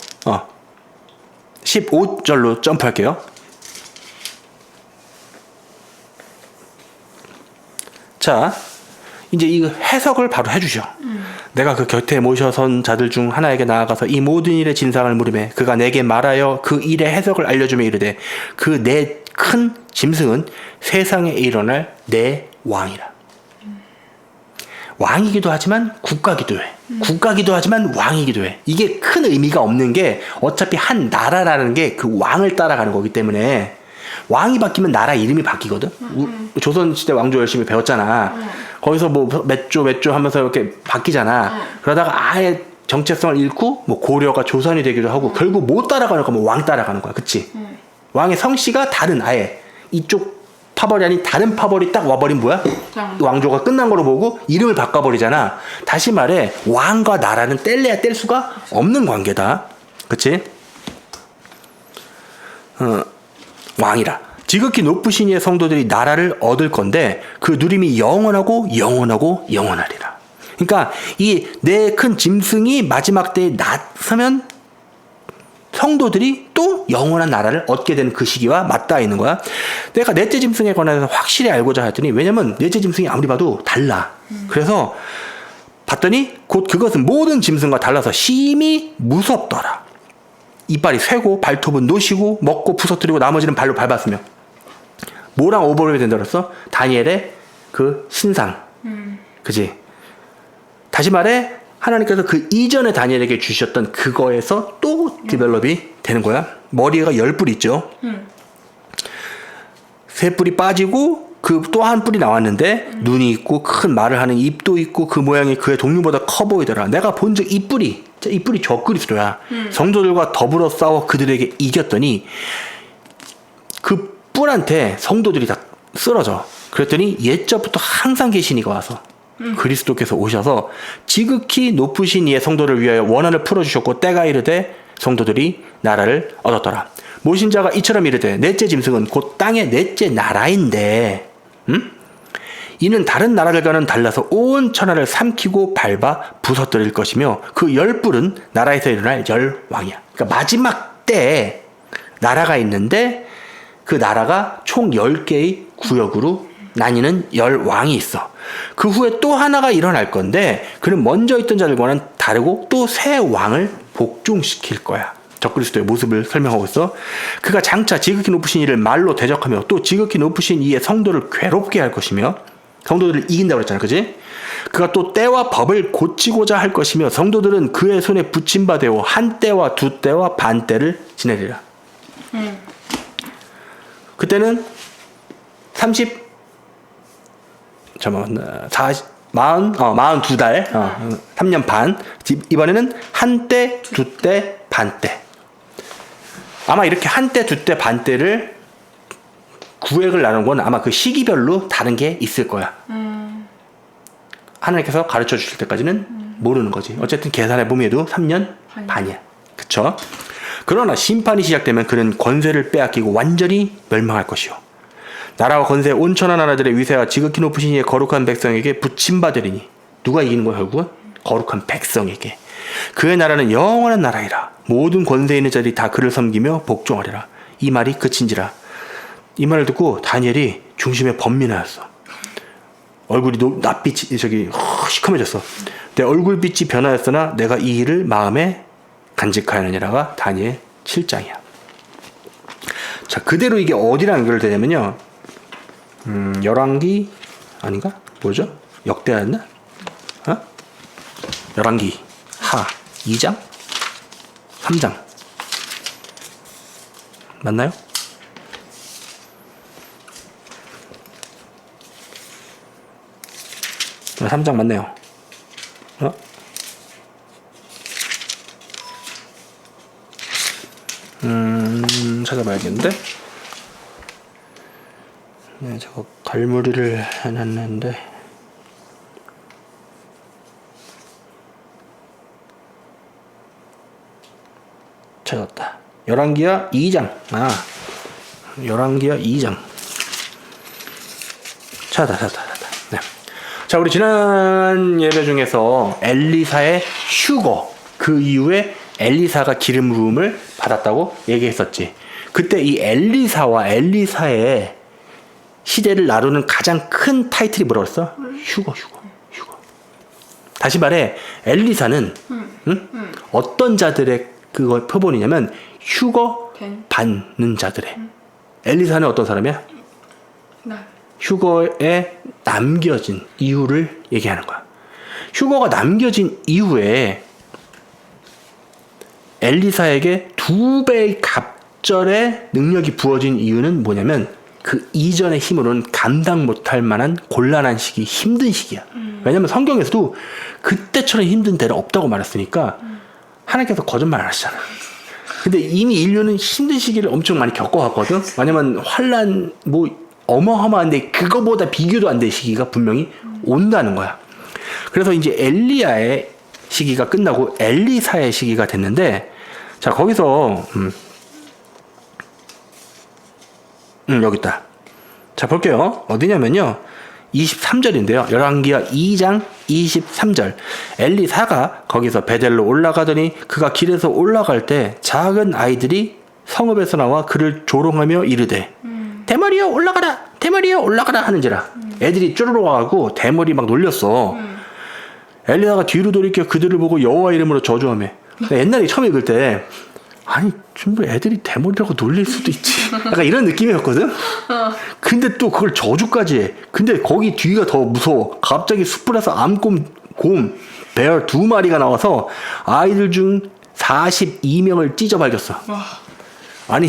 15절로 점프할게요. 자, 이제 이 해석을 바로 해주셔. 내가 그 곁에 모셔선 자들 중 하나에게 나아가서 이 모든 일의 진상을 물으매 그가 내게 말하여 그 일의 해석을 알려주며 이르되 그 네 큰 짐승은 세상에 일어날 내 왕이라. 왕이기도 하지만 국가기도 해. 국가기도 하지만 왕이기도 해. 이게 큰 의미가 없는 게 어차피 한 나라라는 게 그 왕을 따라가는 거기 때문에 왕이 바뀌면 나라 이름이 바뀌거든. 조선시대 왕조 열심히 배웠잖아. 거기서 뭐 몇 조 하면서 이렇게 바뀌잖아. 그러다가 아예 정체성을 잃고 뭐 고려가 조선이 되기도 하고 결국 못 따라가니까 뭐 왕 따라가는 거야. 그치? 왕의 성씨가 다른 아예 이쪽 파벌이 아닌 다른 파벌이 딱 와버린 뭐야? 왕조가 끝난 거로 보고 이름을 바꿔버리잖아. 다시 말해 왕과 나라는 뗄래야 뗄 수가 없는 관계다. 그치? 왕이라. 지극히 높으신 이의 성도들이 나라를 얻을 건데 그 누림이 영원하고 영원하리라. 그러니까 이 네 큰 짐승이 마지막 때에 나서면 성도들이 또 영원한 나라를 얻게 되는 그 시기와 맞닿아 있는 거야. 내가 넷째 짐승에 관해서 확실히 알고자 했더니 왜냐면 넷째 짐승이 아무리 봐도 달라. 그래서 봤더니 곧 그것은 모든 짐승과 달라서 심히 무섭더라. 이빨이 쇠고 발톱은 노시고 먹고 부서뜨리고 나머지는 발로 밟았으며 뭐랑 오버랩이 된다 그랬어? 다니엘의 그 신상. 그지? 다시 말해 하나님께서 그 이전에 다니엘에게 주셨던 그거에서 또 디벨롭이 되는 거야. 머리가 10뿔 있죠. 3뿔이 빠지고 그 또 한 뿔이 나왔는데 눈이 있고 큰 말을 하는 입도 있고 그 모양이 그의 동류보다 커 보이더라. 내가 본 적 이 뿔이 적그리스도야. 성도들과 더불어 싸워 그들에게 이겼더니 그 뿔한테 성도들이 다 쓰러져. 그랬더니 옛적부터 항상 계신 이가 와서 그리스도께서 오셔서 지극히 높으신 이의 성도를 위하여 원한을 풀어주셨고 때가 이르되 성도들이 나라를 얻었더라. 모신 자가 이처럼 이르되 넷째 짐승은 곧 땅의 넷째 나라인데 이는 다른 나라들과는 달라서 온 천하를 삼키고 밟아 부서뜨릴 것이며 그 10뿔은 나라에서 일어날 10왕이야. 그러니까 마지막 때에 나라가 있는데 그 나라가 총 10개의 구역으로 나뉘는 10왕이 있어. 그 후에 또 하나가 일어날 건데 그는 먼저 있던 자들과는 다르고 또 새 왕을 복종시킬 거야. 적그리스도의 모습을 설명하고 있어. 그가 장차 지극히 높으신 이를 말로 대적하며 또 지극히 높으신 이의 성도를 괴롭게 할 것이며 성도들을 이긴다고 그랬잖아. 그지? 그가 또 때와 법을 고치고자 할 것이며 성도들은 그의 손에 붙임바 되어 한 때와 두 때와 반 때를 지내리라. 그때는 42달, 3년 반. 이번에는 한때, 두때, 반때. 아마 이렇게 한때, 두때, 반때를 구획을 나눈 건 아마 그 시기별로 다른 게 있을 거야. 하나님께서 가르쳐 주실 때까지는 모르는 거지. 어쨌든 계산해 보면 3년 반이야. 그쵸? 그러나 심판이 시작되면 그는 권세를 빼앗기고 완전히 멸망할 것이요. 나라와 권세 온천한 나라들의 위세와 지극히 높으신 이의 거룩한 백성에게 붙임받으리니. 누가 이기는 거야 결국은? 거룩한 백성에게. 그의 나라는 영원한 나라이라. 모든 권세 있는 자들이 다 그를 섬기며 복종하리라. 이 말이 그친지라. 이 말을 듣고 다니엘이 중심에 번민하였어. 얼굴이 낯빛이 시커매졌어. 내 얼굴빛이 변하였으나 내가 이 일을 마음에 간직하였느니라가 다니엘 7장이야. 자, 그대로 이게 어디랑 연결되냐면요. 열왕기 아닌가? 뭐죠? 역대하였나? 열왕기 하 2장? 3장 맞나요? 3장 맞네요. 찾아봐야겠는데? 네, 저거 갈무리를 해놨는데 찾았다. 열왕기하 2장. 열왕기하 2장. 찾았다. 네. 자, 우리 지난 예배 중에서 엘리사의 휴거, 그 이후에 엘리사가 기름 부음을 받았다고 얘기했었지. 그때 이 엘리사와 엘리사의 시대를 나누는 가장 큰 타이틀이 뭐라고 했어? 휴거. 다시 말해, 엘리사는 어떤 자들의 그걸 표본이냐면 휴거 받는 자들의. 엘리사는 어떤 사람이야? 휴거에 남겨진 이유를 얘기하는 거야. 휴거가 남겨진 이후에 엘리사에게 2배의 갑절의 능력이 부어진 이유는 뭐냐면 그 이전의 힘으로는 감당 못할 만한 곤란한 시기, 힘든 시기야. 왜냐면 성경에서도 그때처럼 힘든 데는 없다고 말했으니까 하나님께서 거짓말 안 하시잖아. 근데 이미 인류는 힘든 시기를 엄청 많이 겪어왔거든. 왜냐면 환란 어마어마한데 그거보다 비교도 안 될 시기가 분명히 온다는 거야. 그래서 이제 엘리야의 시기가 끝나고 엘리사의 시기가 됐는데, 자, 거기서 여기 있다. 자, 볼게요. 어디냐면요. 23절인데요. 열왕기하 2장 23절. 엘리사가 거기서 베델로 올라가더니 그가 길에서 올라갈 때 작은 아이들이 성읍에서 나와 그를 조롱하며 이르되 대머리여 올라가라, 대머리여 올라가라 하는지라. 애들이 쭈르륵 와가고 대머리 막 놀렸어. 엘리사가 뒤로 돌이켜 그들을 보고 여호와 이름으로 저주하며. 옛날에 처음 읽을 때 아니 좀 애들이 대머리라고 놀릴 수도 있지, 약간 이런 느낌이었거든. 근데 또 그걸 저주까지 해. 근데 거기 뒤가 더 무서워. 갑자기 숯불에서 암곰, 곰, 베어 2마리가 나와서 아이들 중 42명을 찢어 발겼어. 아니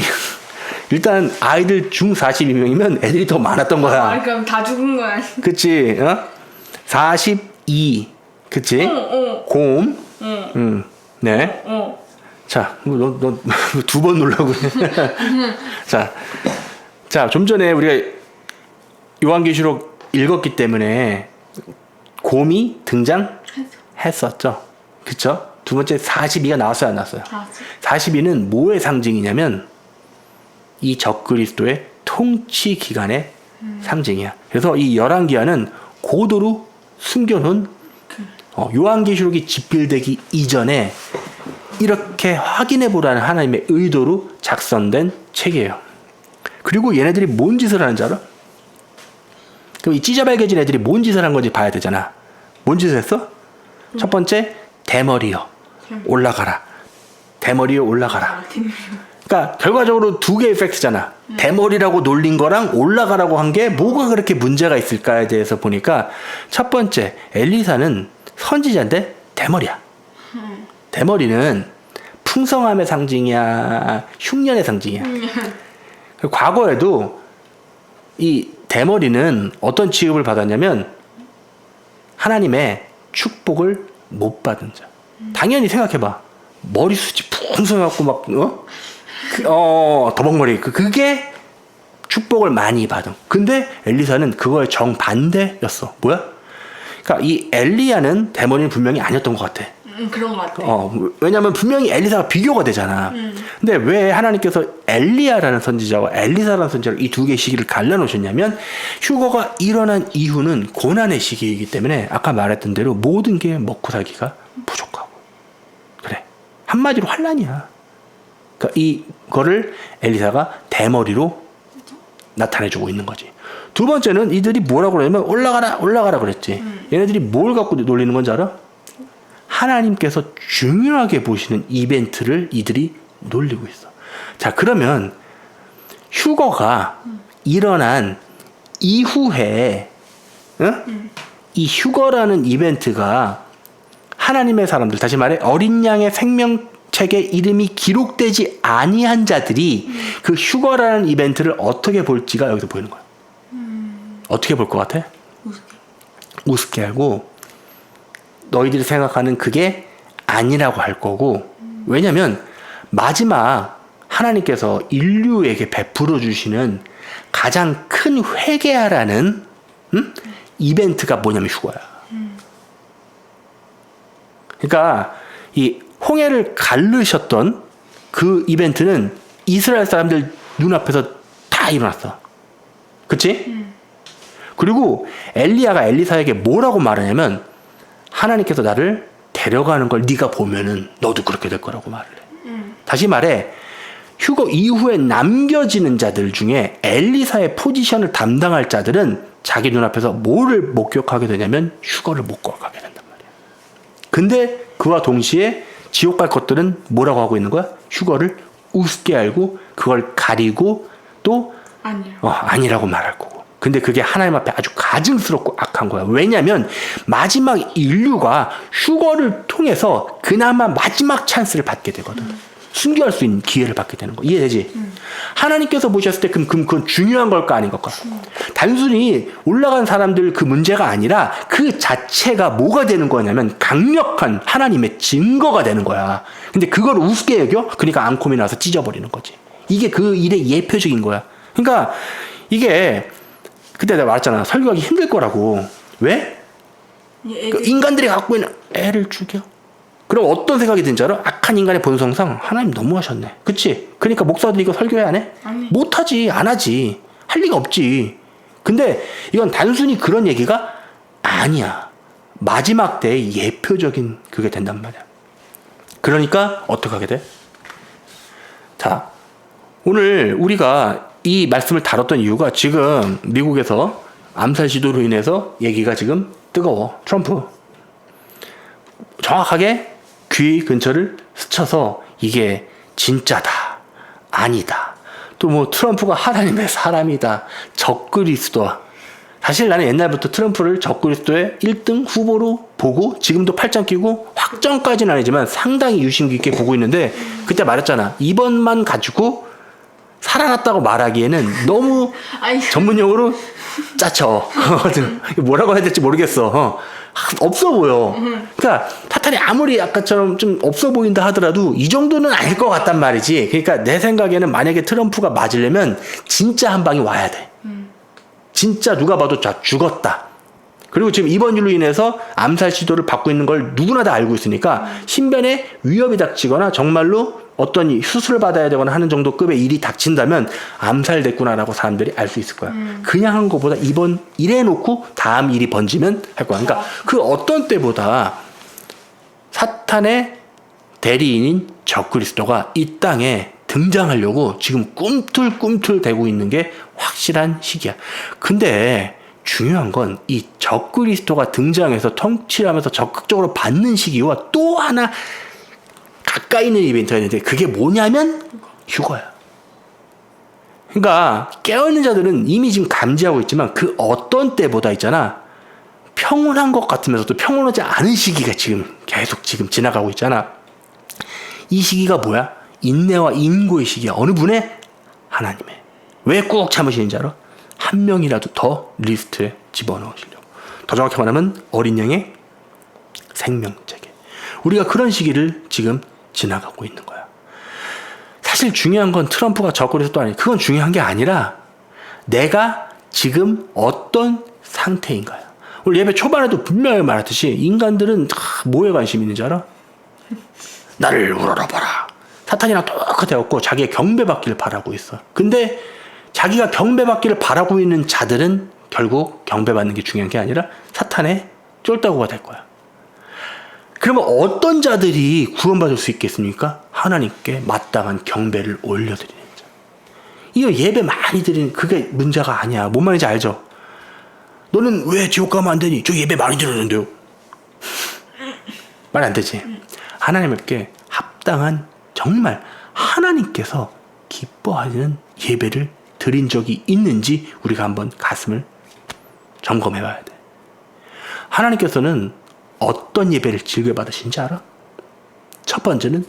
일단 아이들 중 42명이면 애들이 더 많았던 거야. 그럼 다 죽은 거야. 그치? 42. 그치? 곰. 네. 자, 너 2번 놀라고 그래. 자, 좀 전에 우리가 요한계시록 읽었기 때문에 곰이 등장했었죠. 그쵸? 두 번째 42가 나왔어요, 안 나왔어요? 42는 뭐의 상징이냐면 이 적그리스도의 통치 기간의 상징이야. 그래서 이 열왕기하는 고도로 숨겨놓은 요한계시록이 집필되기 이전에 이렇게 확인해보라는 하나님의 의도로 작성된 책이에요. 그리고 얘네들이 뭔 짓을 하는지 알아? 그럼 이 찢어발겨진 애들이 뭔 짓을 한 건지 봐야 되잖아. 뭔 짓을 했어? 첫 번째, 대머리여 올라가라. 대머리여 올라가라. 그러니까 결과적으로 2개의 팩트잖아. 대머리라고 놀린 거랑 올라가라고 한 게 뭐가 그렇게 문제가 있을까에 대해서 보니까 첫 번째, 엘리사는 선지자인데 대머리야. 대머리는 풍성함의 상징이야, 흉년의 상징이야. 과거에도 이 대머리는 어떤 취급을 받았냐면 하나님의 축복을 못 받은 자. 당연히 생각해봐. 머리숱이 풍성해갖고 막 더벅머리 그게 축복을 많이 받은. 근데 엘리사는 그거의 정반대였어. 뭐야? 그러니까 이 엘리야는 대머리는 분명히 아니었던 것 같아. 그런 것 같아. 왜냐면 분명히 엘리사가 비교가 되잖아. 근데 왜 하나님께서 엘리야라는 선지자와 엘리사라는 선지자를 이 두 개의 시기를 갈라놓으셨냐면 휴거가 일어난 이후는 고난의 시기이기 때문에 아까 말했던 대로 모든 게 먹고 살기가 부족하고. 그래. 한마디로 환난이야. 그러니까 이거를 엘리사가 대머리로 나타내주고 있는 거지. 두 번째는 이들이 뭐라고 그러냐면 올라가라 그랬지. 얘네들이 뭘 갖고 놀리는 건지 알아? 하나님께서 중요하게 보시는 이벤트를 이들이 놀리고 있어. 자, 그러면 휴거가 일어난 이후에 이 휴거라는 이벤트가 하나님의 사람들, 다시 말해 어린 양의 생명책에 이름이 기록되지 아니한 자들이 그 휴거라는 이벤트를 어떻게 볼지가 여기서 보이는 거야. 어떻게 볼 것 같아? 우습게 알고 너희들이 생각하는 그게 아니라고 할 거고. 왜냐면 마지막 하나님께서 인류에게 베풀어 주시는 가장 큰 회개하라는 이벤트가 뭐냐면 휴거야. 그러니까 이 홍해를 가르셨던 그 이벤트는 이스라엘 사람들 눈앞에서 다 일어났어. 그치? 그리고 엘리야가 엘리사에게 뭐라고 말하냐면 하나님께서 나를 데려가는 걸 네가 보면은 너도 그렇게 될 거라고 말을 해. 다시 말해 휴거 이후에 남겨지는 자들 중에 엘리사의 포지션을 담당할 자들은 자기 눈앞에서 뭐를 목격하게 되냐면 휴거를 목격하게 된단 말이야. 근데 그와 동시에 지옥 갈 것들은 뭐라고 하고 있는 거야? 휴거를 우습게 알고 그걸 가리고 또 아니라고 말할 거고. 근데 그게 하나님 앞에 아주 가증스럽고 악한 거야. 왜냐면 마지막 인류가 휴거를 통해서 그나마 마지막 찬스를 받게 되거든. 순교할 수 있는 기회를 받게 되는 거. 이해되지? 하나님께서 보셨을 때 그건 중요한 걸까 아닌 걸까? 단순히 올라간 사람들 그 문제가 아니라 그 자체가 뭐가 되는 거냐면 강력한 하나님의 증거가 되는 거야. 근데 그걸 우습게 여겨? 그러니까 앙콤이 나서 찢어버리는 거지. 이게 그 일의 예표적인 거야. 그러니까 이게 그때 내가 말했잖아. 설교하기 힘들 거라고. 왜? 그 인간들이 갖고 있는 애를 죽여. 그럼 어떤 생각이 드는지 알아? 악한 인간의 본성상 하나님 너무하셨네. 그치? 그러니까 목사들이 이거 설교해 안 해? 아니. 못하지. 안 하지. 할 리가 없지. 근데 이건 단순히 그런 얘기가 아니야. 마지막 때의 예표적인 그게 된단 말이야. 그러니까 어떻게 하게 돼? 자, 오늘 우리가 이 말씀을 다뤘던 이유가 지금 미국에서 암살 시도로 인해서 얘기가 지금 뜨거워. 트럼프. 정확하게 귀 근처를 스쳐서 이게 진짜다. 아니다. 또 뭐 트럼프가 하나님의 사람이다. 적그리스도야. 사실 나는 옛날부터 트럼프를 적그리스도의 1등 후보로 보고 지금도 팔짱 끼고 확정까지는 아니지만 상당히 유심 깊게 보고 있는데 그때 말했잖아. 이번만 가지고 살아났다고 말하기에는 너무 전문용어로 짜쳐. 뭐라고 해야 될지 모르겠어. 없어 보여. 그러니까 타탄이 아무리 아까처럼 좀 없어 보인다 하더라도 이 정도는 아닐 것 같단 말이지. 그러니까 내 생각에는 만약에 트럼프가 맞으려면 진짜 한 방이 와야 돼. 진짜 누가 봐도 자 죽었다. 그리고 지금 이번 일로 인해서 암살 시도를 받고 있는 걸 누구나 다 알고 있으니까 신변에 위협이 닥치거나 정말로 어떤 수술을 받아야 되거나 하는 정도 급의 일이 닥친다면 암살됐구나라고 사람들이 알 수 있을 거야. 그냥 한 것보다 이번 일해 놓고 다음 일이 번지면 할 거야. 그러니까 그 어떤 때보다 사탄의 대리인인 적그리스도가 이 땅에 등장하려고 지금 꿈틀꿈틀대고 있는 게 확실한 시기야. 근데 중요한 건 이 적그리스도가 등장해서 통치하면서 적극적으로 받는 시기와 또 하나 가까이 있는 이벤트가 있는데 그게 뭐냐면 휴거야. 그러니까 깨어있는 자들은 이미 지금 감지하고 있지만 그 어떤 때보다 있잖아. 평온한 것 같으면서도 평온하지 않은 시기가 지금 계속 지금 지나가고 있잖아. 이 시기가 뭐야? 인내와 인고의 시기야. 어느 분의? 하나님의. 왜 꾹 참으시는지 알아? 한 명이라도 더 리스트에 집어넣으시려고. 더 정확히 말하면 어린 양의 생명책에. 우리가 그런 시기를 지금 지나가고 있는 거야. 사실 중요한 건 트럼프가 접근해서도 아니에요. 그건 중요한 게 아니라 내가 지금 어떤 상태인가요? 오늘 예배 초반에도 분명히 말했듯이 인간들은 뭐에 관심 있는지 알아? 나를 우러러봐라. 사탄이랑 똑같아갖고 자기의 경배받기를 바라고 있어. 근데 자기가 경배받기를 바라고 있는 자들은 결국 경배받는 게 중요한 게 아니라 사탄의 쫄따구가 될 거야. 그러면 어떤 자들이 구원받을 수 있겠습니까? 하나님께 마땅한 경배를 올려드리는 자. 이거 예배 많이 드리는 그게 문제가 아니야. 뭔 말인지 알죠? 너는 왜 지옥 가면 안 되니? 저 예배 많이 드렸는데요. 말 안 되지. 하나님께 합당한 정말 하나님께서 기뻐하는 예배를 드린 적이 있는지 우리가 한번 가슴을 점검해 봐야 돼. 하나님께서는 어떤 예배를 즐겨 받으신지 알아? 첫 번째는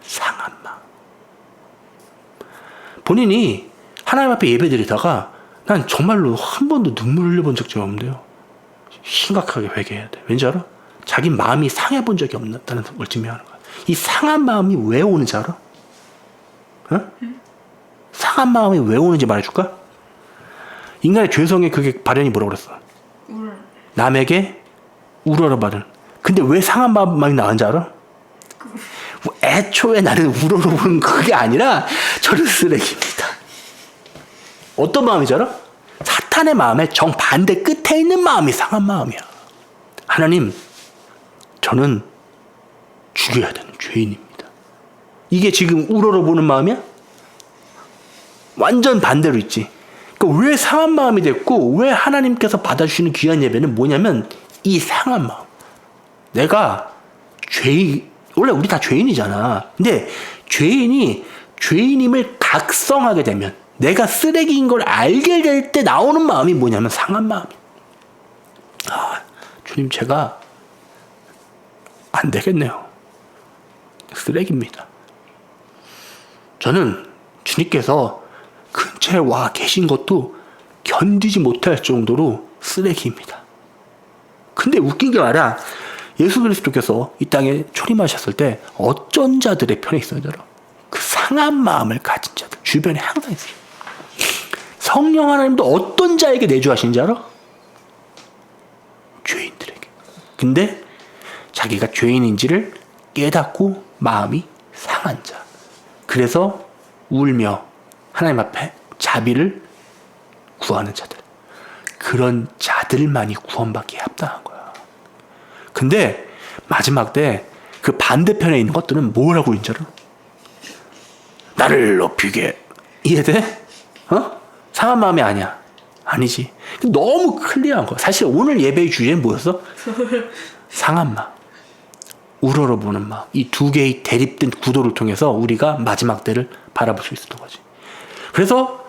상한 마음. 본인이 하나님 앞에 예배 드리다가 난 정말로 한 번도 눈물 흘려본 적이 없는데요. 심각하게 회개해야 돼. 왠지 알아? 자기 마음이 상해본 적이 없다는 걸 증명하는 거야. 이 상한 마음이 왜 오는지 알아? 어? 상한 마음이 왜 오는지 말해줄까? 인간의 죄성의 그게 발현이 뭐라고 그랬어? 남에게 우러러봐는. 근데 왜 상한 마음이 나는지 알아? 애초에 나는 우러러보는 그게 아니라 저는 쓰레기입니다. 어떤 마음이지 알아? 사탄의 마음의 정반대 끝에 있는 마음이 상한 마음이야. 하나님, 저는 죽여야 되는 죄인입니다. 이게 지금 우러러보는 마음이야? 완전 반대로 있지. 그러니까 왜 상한 마음이 됐고 왜 하나님께서 받아주시는 귀한 예배는 뭐냐면 이 상한 마음. 내가 원래 우리 다 죄인이잖아. 근데 죄인이 죄인임을 각성하게 되면 내가 쓰레기인 걸 알게 될 때 나오는 마음이 뭐냐면 상한 마음이. 주님, 제가 안 되겠네요. 쓰레기입니다. 저는 주님께서 근처에 와 계신 것도 견디지 못할 정도로 쓰레기입니다. 근데 웃긴 게 말이야. 예수 그리스도께서 이 땅에 초림하셨을 때 어쩐 자들의 편에 있어야 되나? 그 상한 마음을 가진 자들 주변에 항상 있어요. 성령 하나님도 어떤 자에게 내주하신지 알아? 죄인들에게. 근데 자기가 죄인인지를 깨닫고 마음이 상한 자. 그래서 울며 하나님 앞에 자비를 구하는 자들. 그런 자들만이 구원받기에 합당한 거야. 근데 마지막 때 그 반대편에 있는 것들은 뭐라고 있는 줄 알아? 나를 높이게. 이해돼? 상한 마음이 아니야. 아니지. 너무 클리어한 거야. 사실 오늘 예배의 주제는 뭐였어? 상한 마음. 우러러보는 마음. 이 두 개의 대립된 구도를 통해서 우리가 마지막 때를 바라볼 수 있었던 거지. 그래서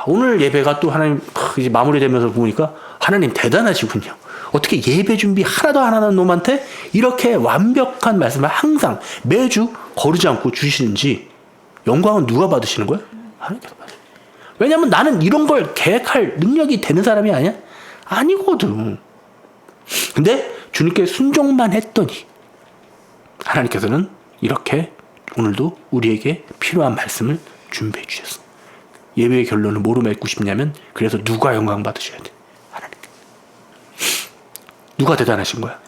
오늘 예배가 또 하나님 이제 마무리되면서 보니까 하나님 대단하시군요. 어떻게 예배 준비 하나도 안 하는 놈한테 이렇게 완벽한 말씀을 항상 매주 거르지 않고 주시는지 영광은 누가 받으시는 거야? 하나님께서 받으시는 거야. 왜냐면 나는 이런 걸 계획할 능력이 되는 사람이 아니야? 아니거든. 근데 주님께 순종만 했더니 하나님께서는 이렇게 오늘도 우리에게 필요한 말씀을 준비해 주셨어. 예배의 결론은 뭐로 맺고 싶냐면 그래서 누가 영광 받으셔야 돼? 하나님. 누가 대단하신 거야?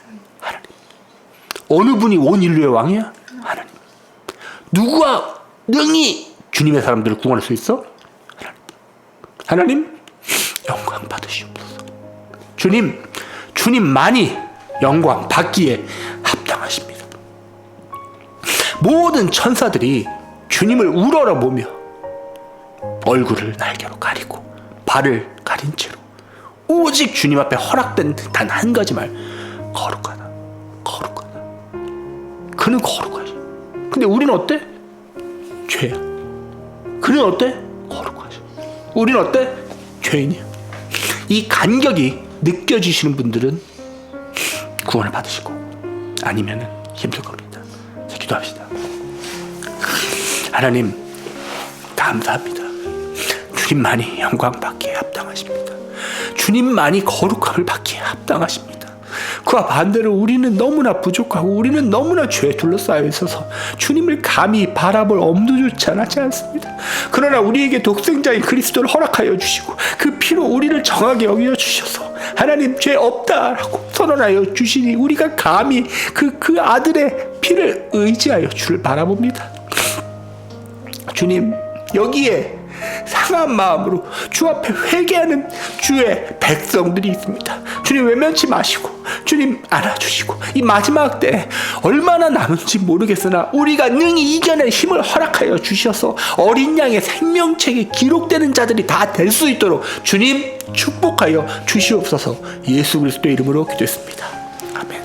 하나님. 어느 분이 온 인류의 왕이야? 하나님. 누가 능히 주님의 사람들을 구원할 수 있어? 하나님. 하나님, 영광 받으시옵소서. 주님만이 영광 받기에 합당하십니다. 모든 천사들이 주님을 우러러보며 얼굴을 날개로 가리고 발을 가린 채로 오직 주님 앞에 허락된 단 한 가지 말, 거룩하다, 거룩하다. 그는 거룩하지. 근데 우리는 어때? 죄야. 그는 어때? 거룩하지. 우리는 어때? 죄인이야. 이 간격이 느껴지시는 분들은 구원을 받으시고 아니면 힘들 겁니다. 자, 기도합시다. 하나님, 감사합니다. 주님만이 영광 받기에 합당하십니다. 주님만이 거룩함을 받기에 합당하십니다. 그와 반대로 우리는 너무나 부족하고 우리는 너무나 죄에 둘러싸여 있어서 주님을 감히 바라볼 엄두조차 나지 않습니다. 그러나 우리에게 독생자인 그리스도를 허락하여 주시고 그 피로 우리를 정하게 여겨 주셔서 하나님 죄 없다라고 선언하여 주시니 우리가 감히 그 아들의 피를 의지하여 주를 바라봅니다. 주님, 여기에 상한 마음으로 주 앞에 회개하는 주의 백성들이 있습니다. 주님, 외면치 마시고 주님 안아주시고 이 마지막 때 얼마나 남은지 모르겠으나 우리가 능히 이겨낼 힘을 허락하여 주셔서 어린 양의 생명책에 기록되는 자들이 다 될 수 있도록 주님 축복하여 주시옵소서. 예수 그리스도의 이름으로 기도했습니다. 아멘.